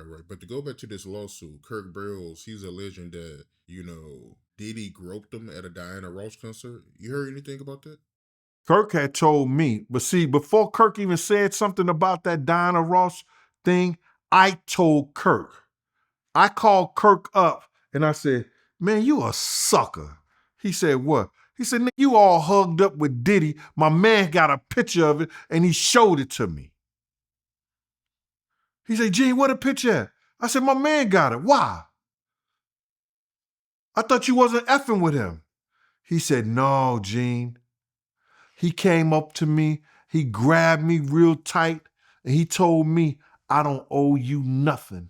right. But to go back to this lawsuit, Kirk Burrows, he's alleging that, Diddy groped him at a Diana Ross concert. You heard anything about that? Kirk had told me, but see, before Kirk even said something about that Diana Ross thing, I told Kirk. I called Kirk up and I said, man, you a sucker. He said, what? He said, "Nigga, you all hugged up with Diddy. My man got a picture of it and he showed it to me." He said, "Gene, what a picture at?" I said, "My man got it. Why? I thought you wasn't effing with him." He said, "No, Gene." He came up to me, he grabbed me real tight, and he told me, "I don't owe you nothing.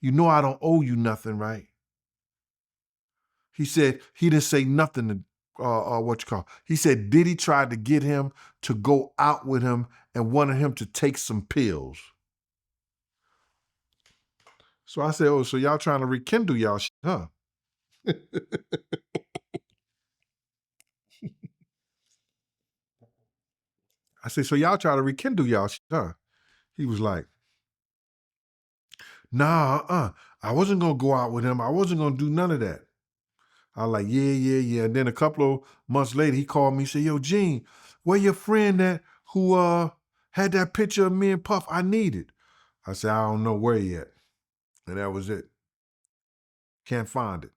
You know I don't owe you nothing, right?" He said he didn't say nothing to He said Diddy tried to get him to go out with him and wanted him to take some pills. So I said, "Oh, so y'all trying to rekindle y'all shit, huh?" I said, "So y'all try to rekindle y'all shit, huh?" He was like, "Nah, I wasn't gonna go out with him. I wasn't gonna do none of that." I was like, yeah. And then a couple of months later, he called me and said, "Yo, Gene, where your friend at who had that picture of me and Puff? I need it." I said, "I don't know where yet." And that was it. Can't find it.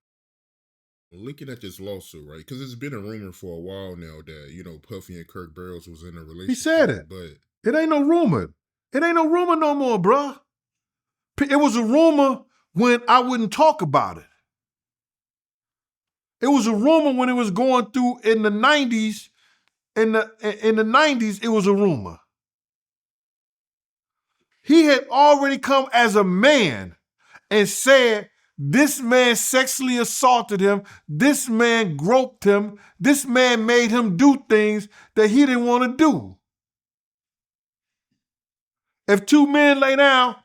Looking at this lawsuit, right? Because it's been a rumor for a while now that, Puffy and Kirk Burrows was in a relationship. He said it. But It ain't no rumor. It ain't no rumor no more, bruh. It was a rumor when I wouldn't talk about it. It was a rumor when it was going through in the 90s. In the 90s, it was a rumor. He had already come as a man and said, this man sexually assaulted him, this man groped him, this man made him do things that he didn't want to do. If two men lay down,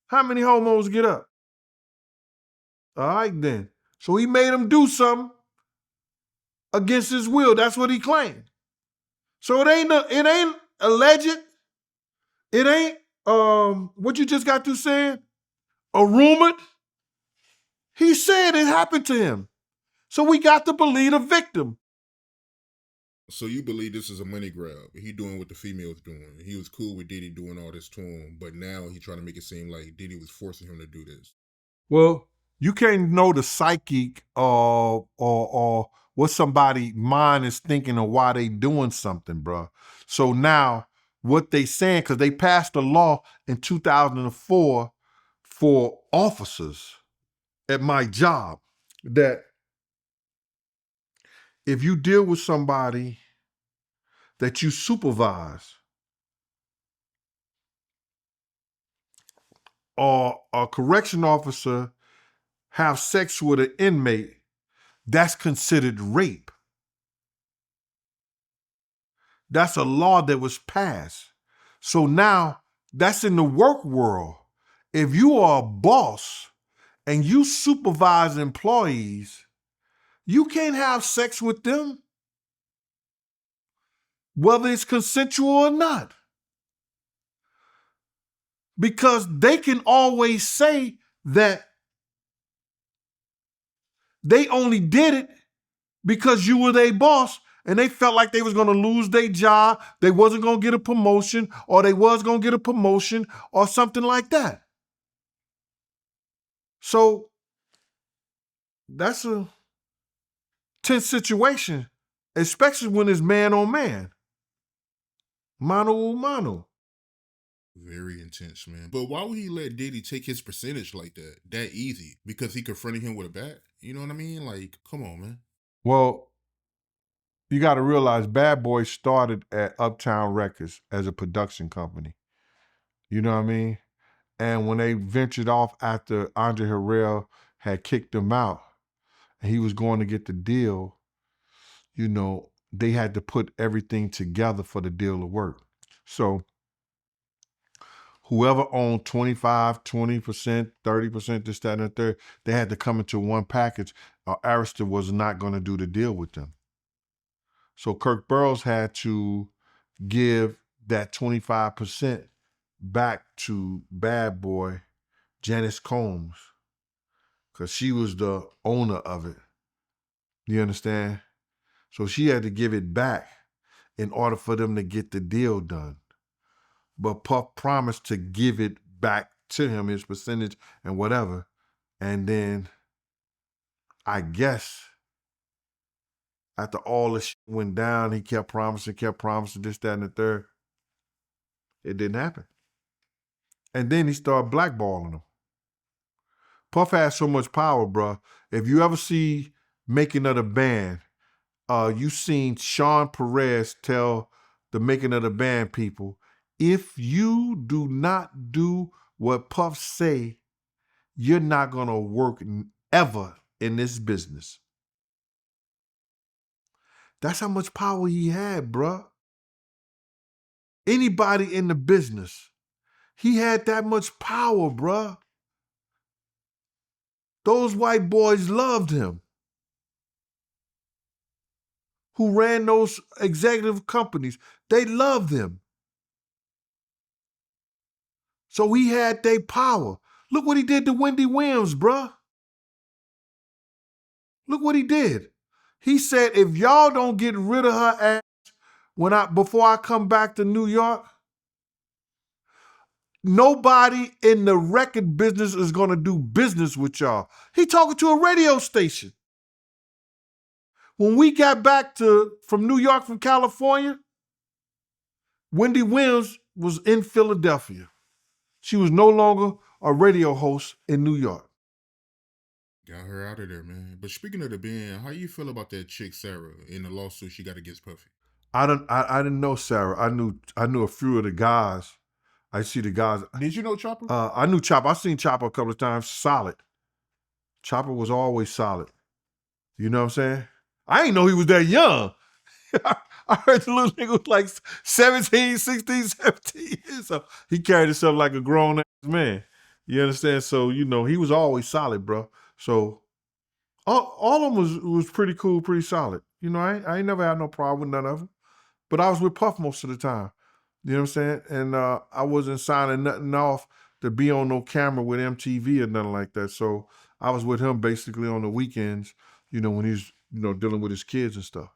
how many homos get up? All right then. So he made him do something against his will. That's what he claimed. So it ain't alleged. It ain't what you just got through saying, a rumored. He said it happened to him. So we got to believe the victim. So you believe this is a money grab? He doing what the female's doing. He was cool with Diddy doing all this to him, but now he trying to make it seem like Diddy was forcing him to do this. Well, you can't know the psychic or what somebody's mind is thinking or why they doing something, bro. So now what they saying, because they passed a law in 2004 for officers at my job that if you deal with somebody that you supervise or a correction officer have sex with an inmate, that's considered rape. That's a law that was passed. So now that's in the work world. If you are a boss and you supervise employees, you can't have sex with them, whether it's consensual or not. Because they can always say that they only did it because you were their boss and they felt like they was going to lose their job, they wasn't going to get a promotion, or they was going to get a promotion or something like that. So that's a tense situation, especially when it's man on man. Mano a mano. Very intense, man. But why would he let Diddy take his percentage like that easy? Because he confronted him with a bat? You know what I mean? Like, come on, man. Well, you got to realize Bad Boy started at Uptown Records as a production company. You know what I mean? And when they ventured off after Andre Harrell had kicked him out and he was going to get the deal, they had to put everything together for the deal to work. So whoever owned 25, 20%, 30%, this, that, and the third, they had to come into one package or Arista was not going to do the deal with them. So Kirk Burrows had to give that 25% back to Bad Boy, Janice Combs, because she was the owner of it. You understand? So she had to give it back in order for them to get the deal done. But Puff promised to give it back to him, his percentage and whatever. And then I guess after all the shit went down, he kept promising this, that, and the third. It didn't happen. And then he started blackballing them. Puff has so much power, bro. If you ever see Making of the Band, you seen Sean Perez tell the Making of the Band people, if you do not do what Puff say, you're not going to work ever in this business. That's how much power he had, bro. Anybody in the business, he had that much power, bro. Those white boys loved him. Who ran those executive companies, they loved him. So he had their power. Look what he did to Wendy Williams, bruh. Look what he did. He said, if y'all don't get rid of her ass before I come back to New York, nobody in the record business is going to do business with y'all. He talking to a radio station. When we got back from New York, from California, Wendy Williams was in Philadelphia. She was no longer a radio host in New York. Got her out of there, man. But speaking of the band, how you feel about that chick Sarah in the lawsuit she got against Puffy? I didn't know Sarah. I knew a few of the guys. I see the guys. Did you know Chopper? I knew Chopper. I've seen Chopper a couple of times. Solid. Chopper was always solid. You know what I'm saying? I didn't know he was that young. I heard the little nigga was like 17, 16, 17 years old. He carried himself like a grown-ass man. You understand? So, he was always solid, bro. So, all of them was pretty cool, pretty solid. I ain't never had no problem with none of them. But I was with Puff most of the time. You know what I'm saying? And I wasn't signing nothing off to be on no camera with MTV or nothing like that. So I was with him basically on the weekends, when he was, dealing with his kids and stuff.